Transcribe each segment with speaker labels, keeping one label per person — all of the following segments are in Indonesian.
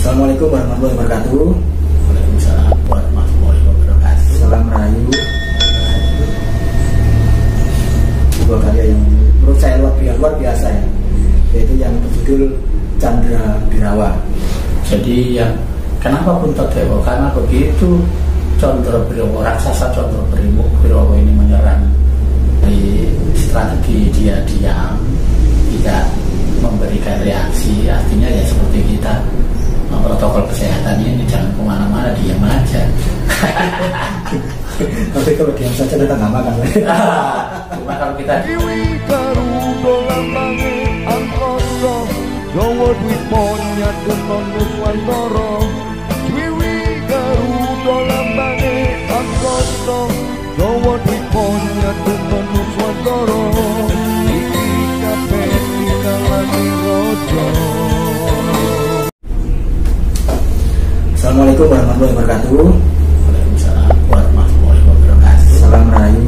Speaker 1: Assalamualaikum warahmatullahi wabarakatuh.
Speaker 2: Waalaikumsalam warahmatullahi wabarakatuh.
Speaker 1: Salam Rahayu. Sebuah karya yang menurut saya luar biasa ya, yaitu yang berjudul Candra Birawa.
Speaker 2: Jadi yang kenapa Puntadewa? Karena begitu Candra Birawa, raksasa Candra Birawa ini menyerang, di strategi dia diam, tidak memberikan reaksi. Artinya ya seperti kita, protokol kesehatannya ini jangan kemana-mana, diam aja.
Speaker 1: Tapi kalau diam saja datang nggak makan.
Speaker 2: Cuma kalau kita
Speaker 3: Jawa Dwiponya Denon Nuswantara Swiwi Garuda lambange Angkasa Jawa Dwiponya Denon Nuswantara iki kabeh dinalani raja.
Speaker 1: Assalamualaikum warahmatullahi wabarakatuh.
Speaker 2: Waalaikumsalam warahmatullahi wabarakatuh.
Speaker 1: Salam Rahayu.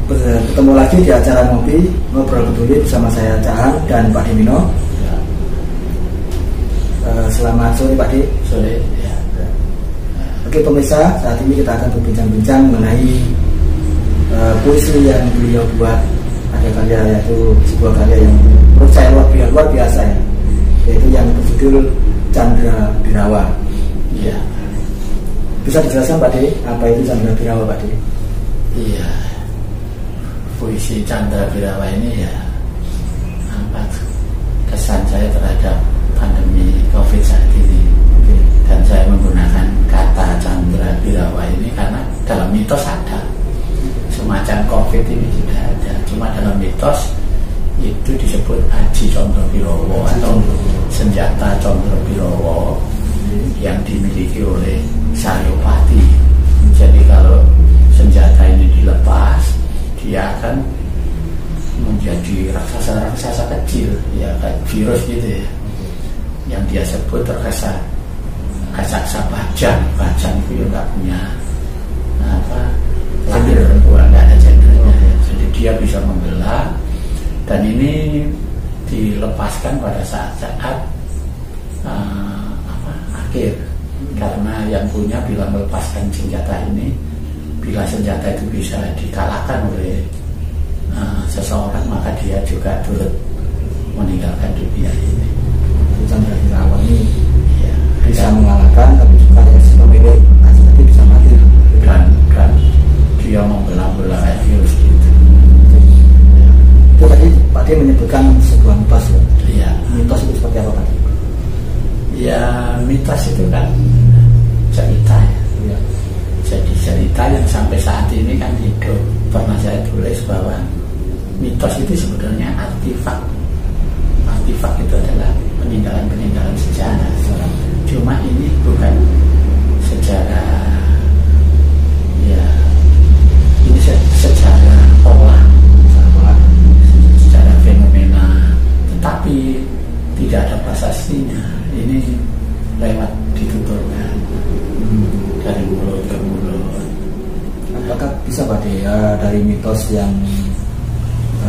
Speaker 1: Bertemu lagi di acara Ngobrol Peduli bersama saya Caan dan Pak Dimino.
Speaker 2: Ya.
Speaker 1: Selamat sore Pak Di.
Speaker 2: Sore ya.
Speaker 1: Oke pemirsa, saat ini kita akan berbincang-bincang mengenai puisi yang beliau buat. Ada karya, yaitu sebuah karya yang menurut saya luar biasa ya, yaitu yang berjudul Candra Birawa.
Speaker 2: Iya.
Speaker 1: Bisa dijelaskan Pak Di, apa itu Candra Birawa Pak Di?
Speaker 2: Iya. Puisi Candra Birawa ini ya kesan saya terhadap pandemi COVID saat ini. Dan saya menggunakan kata Candra Birawa ini karena dalam mitos ada. Semacam COVID ini juga ada. Cuma dalam mitos itu disebut Aji Candra Birawa atau senjata Candra Birawa yang dimiliki oleh Saryopati. Jadi kalau senjata ini dilepas, dia akan menjadi raksasa kecil, ya kayak virus gitu ya, yang dia sebut terkesan raksasa bajang itu ya nggak punya lahir perempuan, nggak ada gendernya ya. Jadi dia bisa membelah, dan ini dilepaskan pada saat-saat akhir, karena yang punya bila melepaskan senjata ini, bila senjata itu bisa dikalahkan oleh seseorang, maka dia juga turut meninggalkan dunia ini.
Speaker 1: Candra Birawa ini
Speaker 2: Ya,
Speaker 1: bisa mengalahkan, tapi juga ya memilih tapi bisa mati.
Speaker 2: dan dia membelah-belah kayak virus gitu.
Speaker 1: Itu tadi Pak Di menyebutkan sebuah mitos ya.
Speaker 2: Iya.
Speaker 1: Mitos itu seperti apa Pak Di?
Speaker 2: Ya, mitos itu kan cerita ya.
Speaker 1: Ya.
Speaker 2: Jadi cerita yang sampai saat ini kan hidup. Pernah saya tulis bahwa mitos itu sebenarnya artifak. Artifak itu adalah peninggalan-peninggalan sejarah. Cuma ini bukan sejarah, ya ini sejarah pola, sejarah fenomena, tetapi tidak ada prasastinya. Ini lewat dituturkan dari mulut ke mulut.
Speaker 1: Apakah bisa Pak Di, dari mitos yang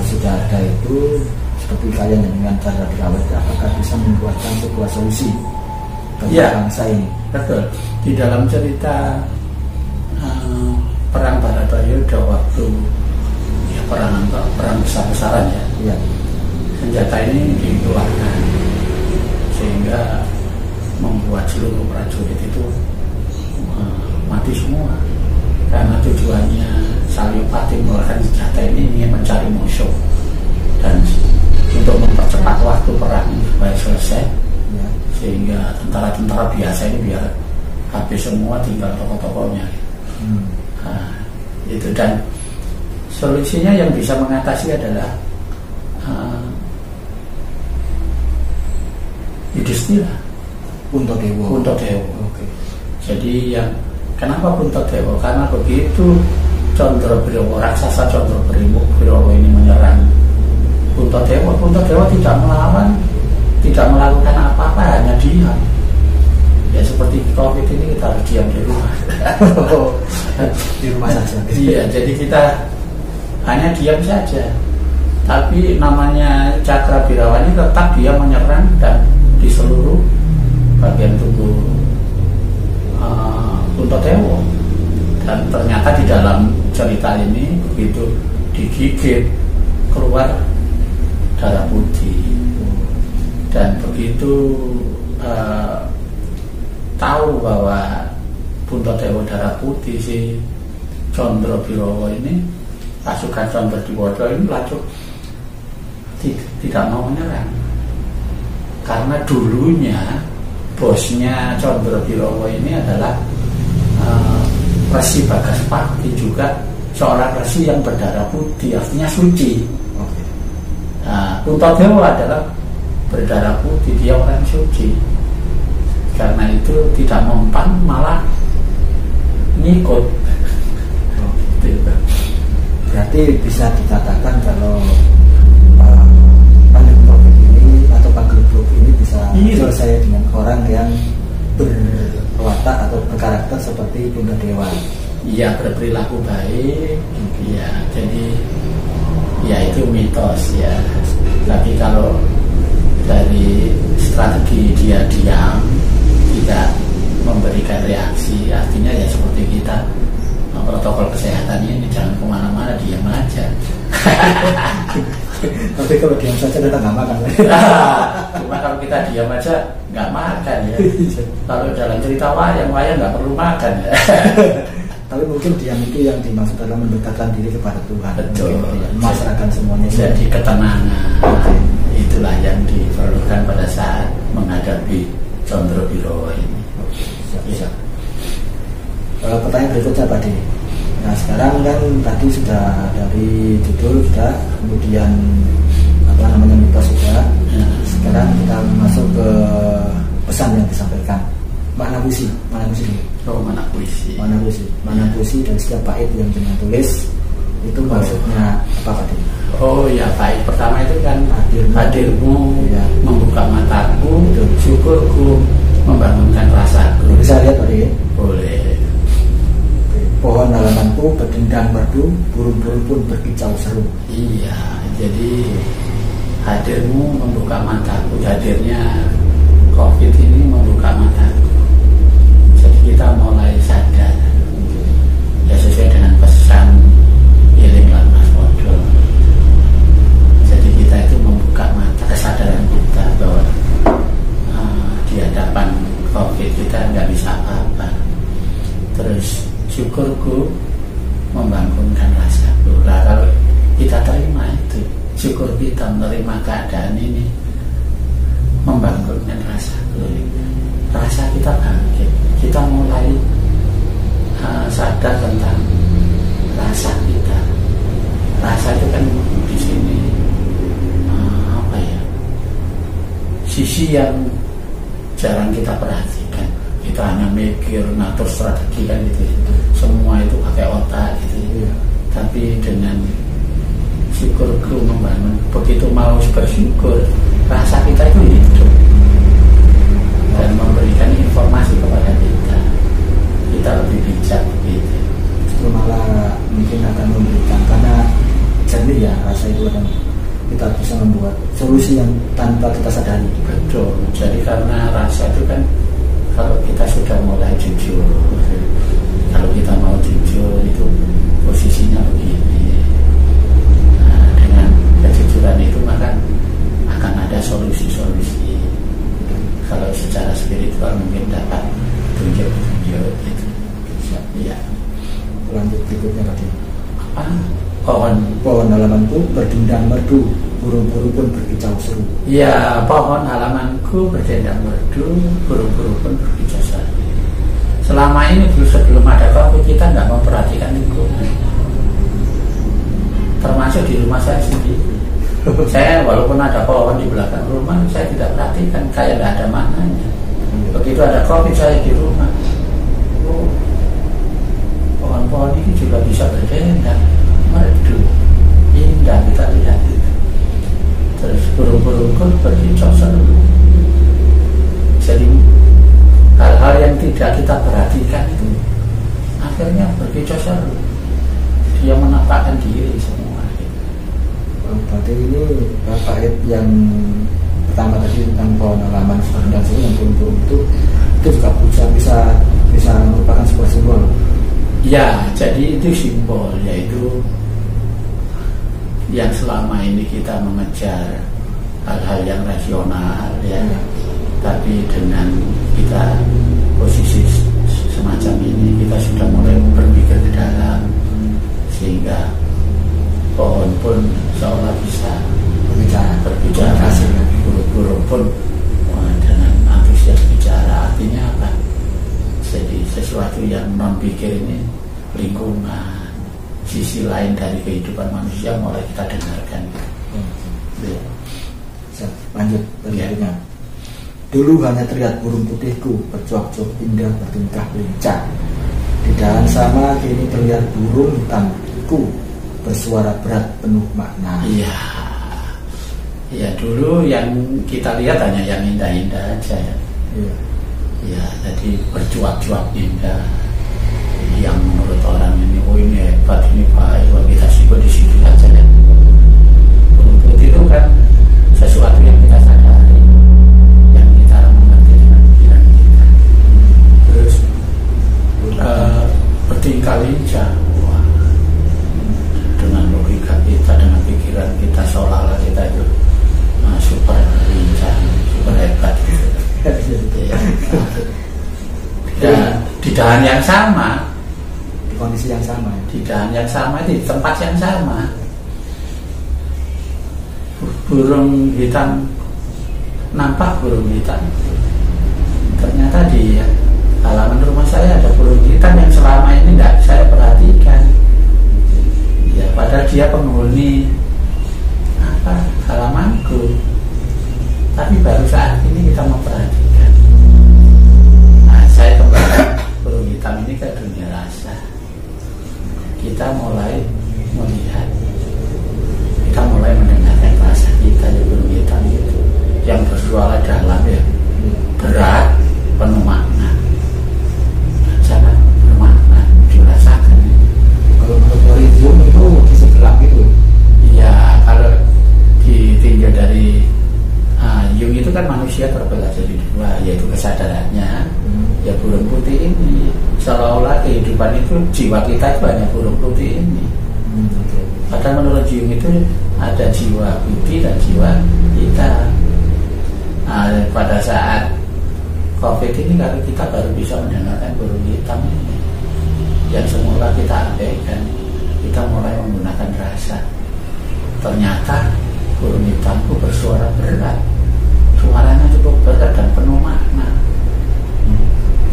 Speaker 1: sudah ada itu seperti kalian dengan Candra Birawa, apakah bisa membuatkan sebuah solusi bagi bangsa ini?
Speaker 2: Betul. Di dalam cerita perang Bharatayuddha waktu ya perang besar-besaran ya, senjata ini dikeluarkan sehingga membuat seluruh prajurit itu mati semua, karena tujuannya Saryopati mengeluarkan senjata ini ingin mencari musuh dan untuk mempercepat waktu perang supaya selesai, sehingga tentara-tentara biasa ini biar habis semua, tinggal tokoh-tokohnya. Nah, itu, dan solusinya yang bisa mengatasi adalah Yudhistira,
Speaker 1: Puntadewa.
Speaker 2: Oke. Jadi yang kenapa Puntadewa? Karena begitu Candra Birawa, raksasa Candra Birawa ini menyerang Puntadewa tidak melawan, tidak melakukan apa-apa, hanya diam. Ya seperti COVID ini kita harus diam di rumah.
Speaker 1: Di rumah saja.
Speaker 2: Iya, jadi kita hanya diam saja. Tapi namanya cakra birawani tetap dia menyerang dan di seluruh bagian tubuh Puntadewa. Dan ternyata di dalam cerita ini begitu digigit keluar darah putih. Dan begitu tahu bahwa Puntadewa darah putih, si Condrobirowo ini, pasukan Condrobirowo ini langsung tidak mau menyerang. Karena dulunya bosnya Condrobirowo ini adalah Resi Bagaspati, juga seorang resi yang berdarah putih, artinya suci. Nah, Puntadewa adalah berdarah putih, dia orang suci. Karena itu tidak mempan, malah ngikut.
Speaker 1: Berarti bisa dikatakan kalau pandemi COVID ini atau pagelaran ini bisa selesai dengan orang yang berwatak atau berkarakter seperti Puntadewa.
Speaker 2: Iya, berperilaku baik. Iya, jadi ya itu mitos ya. Tapi kalau dari strategi dia diam, tidak memberikan reaksi, artinya ya seperti kita protokol kesehatan ini, jangan kemana-mana, diam aja.
Speaker 1: Tapi kalau diam saja kita nggak makan.
Speaker 2: Cuma kalau kita diam aja nggak makan ya. Kalau dalam cerita wayang nggak perlu makan ya.
Speaker 1: Tapi mungkin diam itu yang dimaksud adalah mendekatkan diri kepada Tuhan.
Speaker 2: Betul.
Speaker 1: Masyarakat semuanya.
Speaker 2: Jadi ketenangan. Itulah yang diperlukan pada saat menghadapi Condrobirowo ini.
Speaker 1: Bisa. Pertanyaan berikutnya tadi. Nah sekarang kan tadi sudah dari judul sudah, kemudian mitos sudah. Sekarang kita masuk ke pesan yang disampaikan. Makna puisi.
Speaker 2: Oh, mana puisi.
Speaker 1: Mana puisi dari setiap bait yang dengan tulis itu maksudnya apa tadi?
Speaker 2: Oh ya, bait pertama itu kan hadirmu
Speaker 1: ya.
Speaker 2: Membuka mataku, syukurku membangunkan rasaku.
Speaker 1: Bisa lihat tadi?
Speaker 2: Boleh.
Speaker 1: Pohon halamanku berdendang merdu, burung-burung pun berkicau seru.
Speaker 2: Iya, jadi hadirmu membuka mataku. Hadirnya COVID ini membuka mataku. Jadi kita mulai sadar. Ya sesuai dengan pesan Iling lan Mas Podo. Jadi kita itu membuka mata, kesadaran kita bahwa di hadapan COVID kita nggak bisa apa-apa. Terus syukurku membangunkan rasaku. Nah kalau kita terima itu, syukur kita menerima keadaan ini membangunkan rasaku. Rasa kita bangkit, kita mulai sadar tentang rasa kita. Rasa itu kan di sini apa ya? Sisi yang jarang kita perhatikan. Kita hanya mikir, ngatur strategi kan gitu. Semua itu pakai otak gitu. Tapi dengan syukurku membangun, begitu mau bersyukur, rasa kita itu hidup dan memberikan informasi kepada kita. Kita lebih bijak begitu.
Speaker 1: Itu malah mungkin akan memberikan, karena jernih ya rasa itu akan kita bisa membuat solusi yang tanpa kita sadari.
Speaker 2: Betul. Jadi karena rasa itu kan, kalau kita sudah mulai jujur, kalau kita mau jujur itu posisinya begini. Nah, dengan kejujuran itu maka akan ada solusi-solusi. Kalau secara spiritual mungkin dapat tunjuk-tunjuk gitu. Ya.
Speaker 1: Lanjut berikutnya tadi.
Speaker 2: Apa? Pohon
Speaker 1: halamanku berdendang merdu, burung-burung pun berkicau seru.
Speaker 2: Ya, pohon halamanku berdendang merdu, burung-burung pun berkicau seru. Selama ini sebelum ada COVID kita nggak memperhatikan lingkungan, termasuk di rumah saya sendiri. Saya walaupun ada pohon di belakang rumah, saya tidak perhatikan, kayak nggak ada maknanya. Begitu ada COVID saya di rumah, oh, pohon-pohon ini juga bisa berdendang merdu, indah kita lihat itu. Terus burung-burung pun berkicau seru. Jadi hal-hal yang tidak kita perhatikan itu akhirnya berkicau seru. Dia menampakkan diri semua.
Speaker 1: Berarti ini Bapak yang pertama tadi tentang pohon halaman dan yang burung itu juga bisa merupakan sebuah simbol.
Speaker 2: Ya, jadi itu simbol, yaitu yang selama ini kita mengejar hal-hal yang rasional ya. Tapi dengan kita posisi semacam ini, kita sudah mulai berpikir ke dalam, sehingga pohon pun seolah bisa berbicara, burung pun dengan antusias bicara. Artinya apa? Jadi sesuatu yang non pikir ini, lingkungan, sisi lain dari kehidupan manusia mulai kita dengarkan.
Speaker 1: Lanjut berikutnya. Dulu hanya terlihat burung putihku bercuak-cuak indah bertingkah lincah. Di dahan sama kini terlihat burung hitamku bersuara berat penuh makna.
Speaker 2: Iya, ya dulu yang kita lihat hanya yang indah-indah aja ya.
Speaker 1: Iya.
Speaker 2: Ya, jadi bercuak-cuak indah. Yang menurut orang ini, oh ini hebat, ini baik, kalau kita sibuk di situ aja ya. Untuk itu kan sesuatu yang kita sadari, yang kita mengerti dengan pikiran kita. Terus bertingkah lincah. Dengan logika kita, dengan pikiran kita, seolah-olah kita itu super lincah, super hebat gitu. Dan di dahan yang sama,
Speaker 1: di kondisi yang sama,
Speaker 2: di dahan yang sama, di tempat yang sama, burung hitam nampak burung hitam. Ternyata di halaman rumah saya ada burung hitam yang selama ini tidak saya perhatikan. Ya, padahal dia penghuni halamanku, tapi baru saat ini kita memperhatikan. Nah, saya kembali burung hitam ini ke dunia rasa. Kita mulai melihat, kita mulai mendengarkan rasa kita di burung hitam itu yang bersuara dalam ya, berat, penuh makna, sangat bermakna, dirasakan.
Speaker 1: Kalau burung itu bisa gelap gitu.
Speaker 2: Iya, kalau ditinjau dari Jung itu kan manusia terbelah jadi dua, yaitu kesadarannya. Ya burung putih ini seolah-olah kehidupan itu, jiwa kita itu hanya burung putih ini. Padahal menurut Jung itu ada jiwa putih dan jiwa kita. Pada saat COVID ini kalau kita baru bisa mendengarkan burung hitam ini, yang semula kita abaikan, kita mulai menggunakan rasa. Ternyata burung hitamku bersuara berat, suaranya cukup berat dan penuh makna.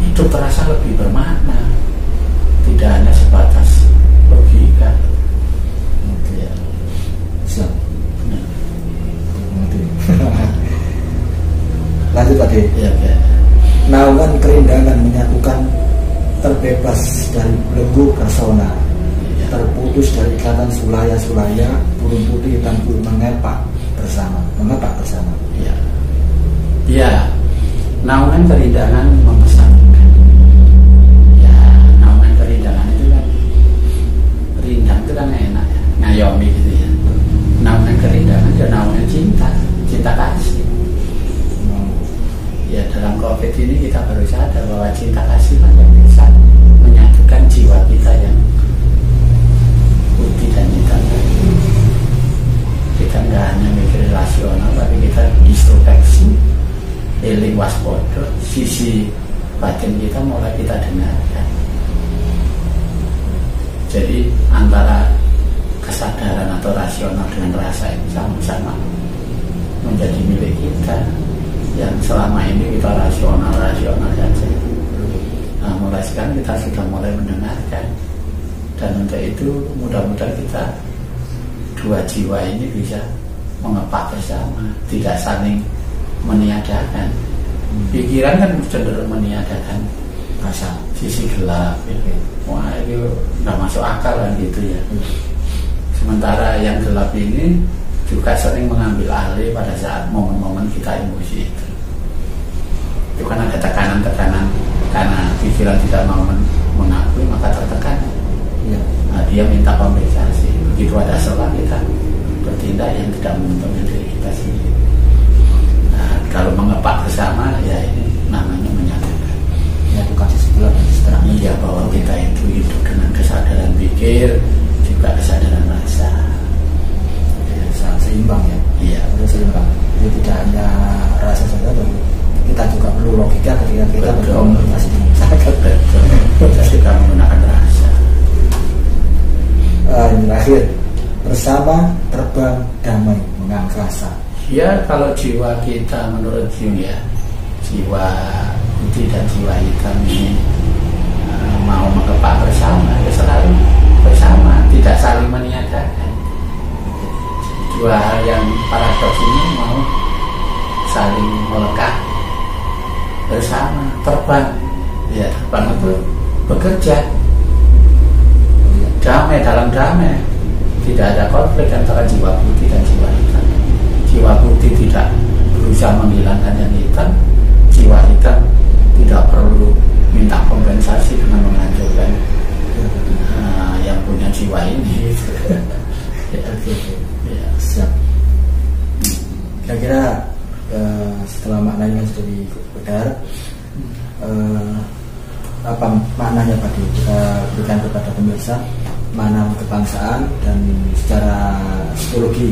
Speaker 2: Itu terasa lebih bermakna, tidak hanya sebatas logika.
Speaker 1: Ya. Siap. Lanjut tadi.
Speaker 2: Ya, ya.
Speaker 1: Naungan kerindangan menyatukan, terbebas dari belenggu persona, terputus dari ikatan sulaya-sulaya, burung putih hitam putih mengepak bersama.
Speaker 2: Ya, ya. Naungan kerindangan mempesankan. Ya, naungan kerindangan itu kan, rindang itu kan enak ya, ngayomi gitu ya. Naungan kerindangan itu naungan cinta kasih. Ya, dalam COVID ini kita baru sadar bahwa cinta kasih lah yang bisa menyatukan jiwa kita yang putih dan hitam. Kita nggak hanya mikir rasional, tapi kita introspeksi, eling waspada, sisi batin kita mulai kita dengarkan. Jadi antara kesadaran atau rasional dengan rasa ini sama-sama menjadi milik kita. Yang selama ini kita rasional saja. Nah, mulai sekarang kita sudah mulai mendengarkan. Dan untuk itu mudah-mudahan kita dua jiwa ini bisa mengepak bersama, tidak saling meniadakan. Pikiran kan cenderung meniadakan rasa, sisi gelap gitu. Wah, itu nggak masuk akal kan gitu ya. Sementara yang gelap ini juga sering mengambil alih pada saat momen-momen kita emosi itu. Itu kan ada tekanan-tekanan karena pikiran tidak mau mengakui, maka tertekan.
Speaker 1: Ya.
Speaker 2: Nah, dia minta kompensasi. Begitu ada celah kita bertindak yang tidak menguntungkan diri kita sendiri. Nah, kalau mengepak bersama ya ini namanya menyatukan.
Speaker 1: Menyatukan sisi gelap dan sisi terang.
Speaker 2: Iya, bahwa kita itu hidup dengan kesadaran pikir juga kesadaran rasa.
Speaker 1: Seimbang ya.
Speaker 2: Iya,
Speaker 1: harus seimbang. Jadi tidak hanya rasa saja, tapi kita juga perlu logika ketika kita berkomunikasi dengan masyarakat.
Speaker 2: Kita juga menggunakan rasa.
Speaker 1: Yang terakhir, bersama terbang damai mengangkasa.
Speaker 2: Ya, kalau jiwa kita menurut Jung ya, jiwa putih dan jiwa hitam ini mau mengepak bersama, ya selalu bersama, tidak saling meniadakan. Dua hal yang paradoks ini mau saling melekat bersama, terbang. Ya, terbang itu bekerja damai dalam damai, tidak ada konflik antara jiwa putih dan jiwa hitam. Jiwa putih tidak berusaha menghilangkan yang hitam, jiwa hitam tidak perlu minta kompensasi dengan menghancurkan yang punya jiwa ini. Ya, ya.
Speaker 1: Siap. Kira-kira setelah maknanya sudah dibedah, apa maknanya Pak? Kita berikan kepada pemirsa makna kebangsaan dan secara psikologi.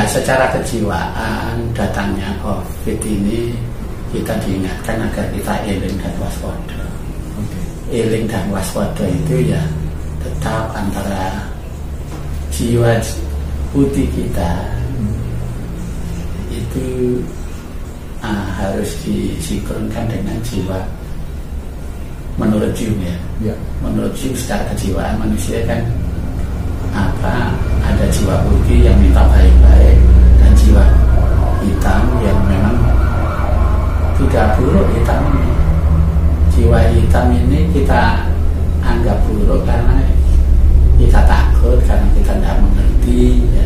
Speaker 2: Secara kejiwaan datangnya COVID ini kita diingatkan agar kita eling dan waspada. Eling dan waspada itu ya tetap antara jiwa putih kita itu harus disinkronkan dengan jiwa. Menurut Jung ya. Menurut Jung secara kejiwaan manusia kan ada jiwa putih yang minta baik-baik dan jiwa hitam yang memang tidak buruk. Hitam ini, jiwa hitam ini kita anggap buruk karena kita takut, karena kita tidak mengerti ya.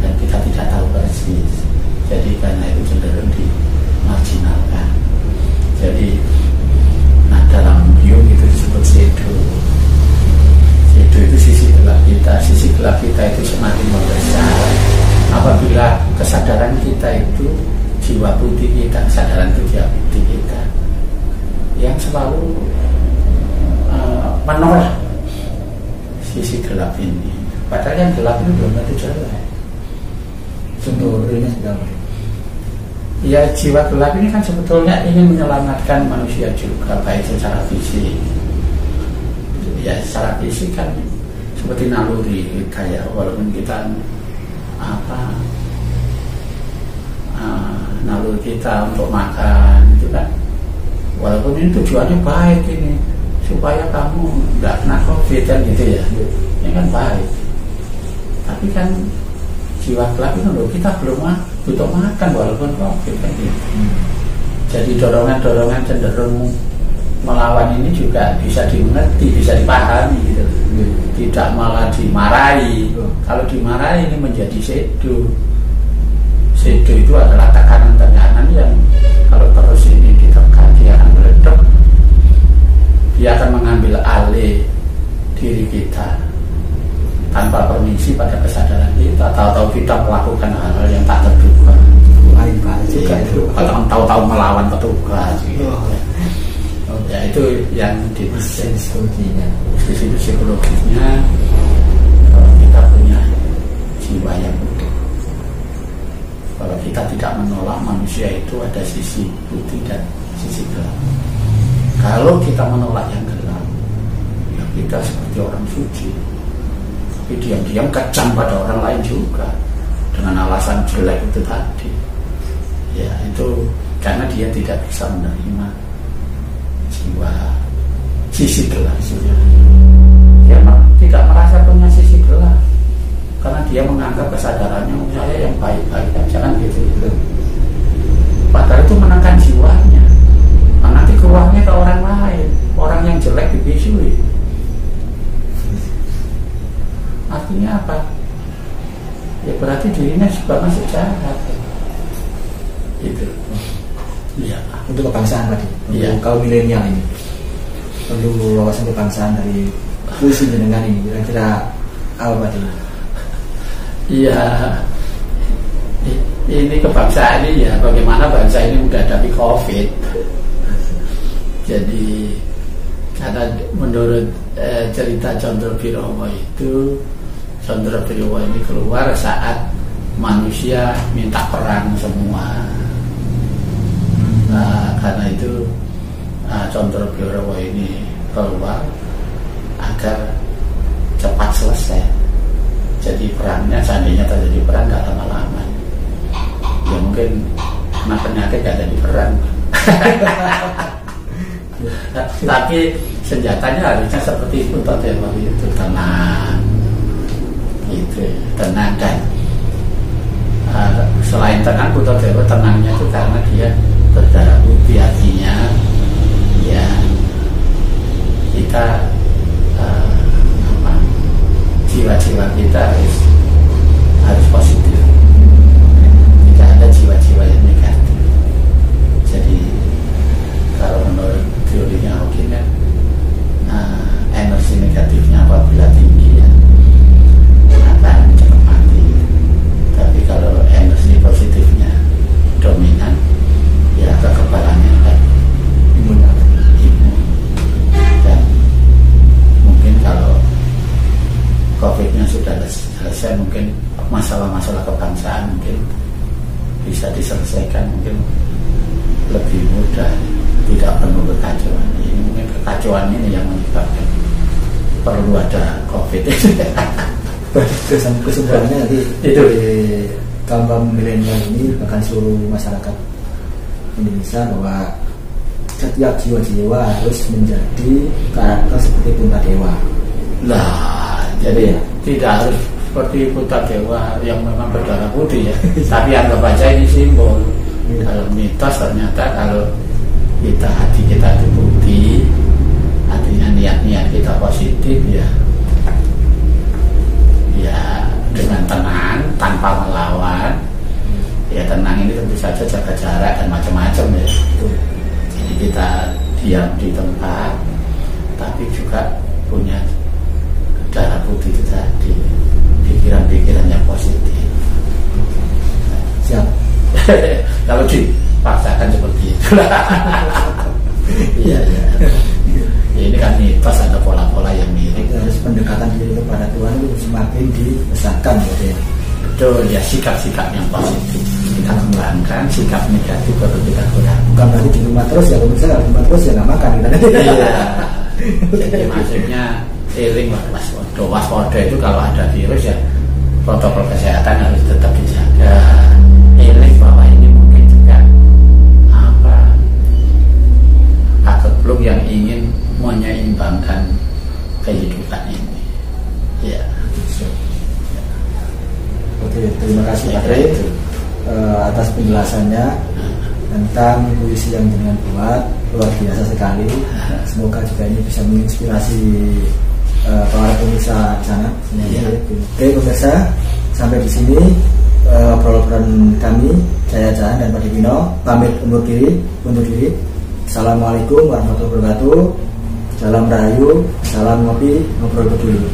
Speaker 2: Dan kita tidak tahu persis. Jadi karena itu cenderung dimarginalkan. Jadi dalam Jung itu disebut shadow. Shadow itu sisi gelap kita. Sisi gelap kita itu semakin membesar apabila kesadaran kita itu jiwa putih kita, kesadaran itu jiwa putih kita yang selalu menolak sisi gelap ini. Padahal yang gelap itu belum tentu jelek.
Speaker 1: Contoh realnya seperti
Speaker 2: ya, jiwa gelap ini kan sebetulnya ingin menyelamatkan manusia juga, baik secara fisik. Ya, secara fisik kan seperti naluri kita ya, walaupun kita naluri kita untuk makan itu kan, walaupun ini tujuannya baik ini supaya kamu nggak kena COVID kan gitu ya, ini kan baik. Tapi kan jiwa gelap itu loh, kita belum butuh makan walaupun COVID kan gitu. Jadi dorongan-dorongan cenderung melawan ini juga bisa dimengerti, bisa dipahami gitu. Tidak malah dimarahi. Kalau dimarahi ini menjadi sedo. Sedo itu adalah tekanan-tekanan yang kalau terus ini ditekan dia akan meledak. Dia akan mengambil alih diri kita tanpa permisi pada kesadaran kita. Tahu-tahu kita melakukan hal-hal yang tak terduga. Juga itu. Atau tahu-tahu melawan petugas. Gitu. Ya itu yang di psikologinya. Sisi psikologisnya kalau kita punya jiwa yang utuh. Kalau kita tidak menolak manusia itu ada sisi putih dan sisi gelap. Kalau kita menolak yang gelap, ya kita seperti orang suci. Tapi diam-diam kejam pada orang lain juga dengan alasan jelek itu tadi. Ya itu karena dia tidak bisa menerima jiwa sisi gelap. Dia tidak merasa punya sisi gelap karena dia menganggap kesadarannya saya yang baik-baik, jangan gitu. Padahal itu menekan jiwanya. Nah, nanti keluarnya ke orang lain, orang yang jelek dibisui. Artinya apa? Ya berarti dirinya juga masih jahat. Itu. Iya.
Speaker 1: Untuk kebangsaan tadi, untuk kaum milenial ini perlu wawasan kebangsaan dari puisi jenengan ini, kira-kira apa tadi?
Speaker 2: Iya, ini kebangsaan ini ya, bagaimana bangsa ini menghadapi COVID. Jadi karena menurut cerita Condrobirowo itu, Condrobirowo ini keluar saat manusia minta perang semua. Nah, karena itu Condrobirowo ini keluar agar cepat selesai. Jadi perangnya, seandainya terjadi perang gak lama-lama, ya mungkin kena penyakit gak jadi perang. Tapi senjatanya harusnya seperti Puntadewa itu, tenang, gitu, tenang. Dan selain tenang, Puntadewa tenangnya itu karena dia berdarah putih, artinya ya kita jiwa-jiwa kita harus positif, tidak ada jiwa-jiwa yang negatif. Jadi kalau menurut teorinya Hawking kan, energi negatifnya apabila tinggi ya akan cepat mati. Tapi kalau energi positifnya dominan, ya kekebalannya akan imun. Dan mungkin kalau COVID-nya sudah selesai, mungkin masalah-masalah kebangsaan mungkin bisa diselesaikan, mungkin lebih mudah, tidak penuh kekacauan. Ini mungkin kekacauan ini yang menyebabkan perlu ada COVID.
Speaker 1: Kesimpulannya nanti
Speaker 2: itu
Speaker 1: kaum milenial ini bahkan seluruh masyarakat Indonesia bahwa setiap jiwa-jiwa harus menjadi karakter seperti Puntadewa.
Speaker 2: Lah, jadi tidak harus seperti Puntadewa yang memang berdarah putih ya. Tapi anggap aja ini simbol. Kalau mitos ternyata kalau hati kita itu putih, artinya niat-niat kita positif ya. Ya dengan tenang tanpa melawan. Ya tenang ini tentu saja jaga jarak dan macam-macam ya. Jadi kita diam di tempat, tapi juga punya darah putih itu tadi, pikiran-pikiran yang positif.
Speaker 1: Siap.
Speaker 2: Kalau dipaksakan seperti itu. Iya. Ini kan mitos, ada pola-pola yang mirip.
Speaker 1: Harus pendekatan diri kepada Tuhan itu semakin dibesarkan, gitu ya.
Speaker 2: Betul ya, sikap-sikap yang positif kita kembangkan, sikap negatif baru kita kurangi.
Speaker 1: Bukan berarti di rumah terus ya, kalau misalnya di rumah terus ya nggak makan gitu.
Speaker 2: Iya. Jadi maksudnya seiring waspada itu kalau ada virus ya protokol kesehatan harus tetap dijaga. Seiring bahwa ini mungkin juga kegeblok yang ingin menyeimbangkan kehidupan ini. Ya.
Speaker 1: Oke, terima kasih Pak Tri atas penjelasannya tentang puisi yang dengan buat luar biasa sekali. Semoga juga ini bisa menginspirasi para pemirsa sana. Oke pemirsa, sampai di sini obrolan kami, saya Jahan dan Pak Dipino pamit undur diri. Assalamualaikum warahmatullahi wabarakatuh. Salam Rahayu, salam ngopi, ngobrol dulu.